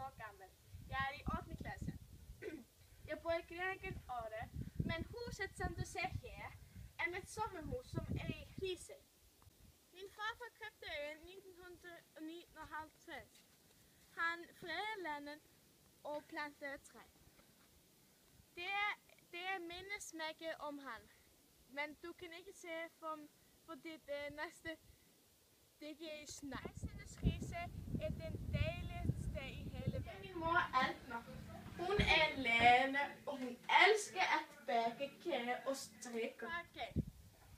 år gammel. Jeg er i 8. klasse. Jeg bor i Grengen Åre, men huset, som du ser her, er mit sommerhus, som er i krise. Min farfar købte øen 1959. Han fredede landet og plantede træ. Det er mindesmærke om han, men du kan ikke se fordi det næste det er i snak. Hendes krise er den dejligste i hele verden. Min mor Altner. Hun er lærende, og hun elsker at bage kage og strikke.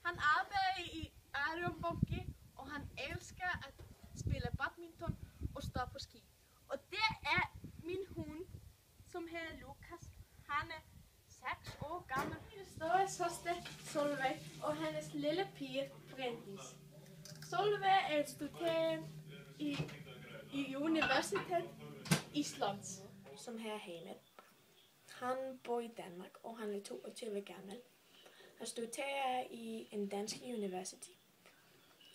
Han arbejder i Arion Bunke, og han elsker at spille badminton og stå på ski. Og det er min hund, som hedder Lukas. Han er 6 år gammel. Min store søster Solveig og hendes lille pige Bryndis. Solveig er student i Universitetet Island, som her Helen. Han bor i Danmark, og han er 22 gammel. Han studerer i en dansk universitet,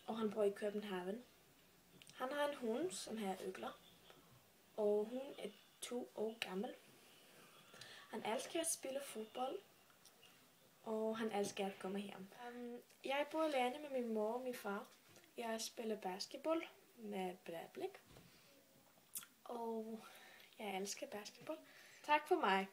og han bor i København. Han har en hund, som her Øgler, og hun er 2 år gammel. Han elsker at spille fodbold, og han elsker at komme hjem. Jeg bor alene med min mor og min far. Jeg spiller basketball med Bredblik, og jeg elsker basketball. Tak for mig.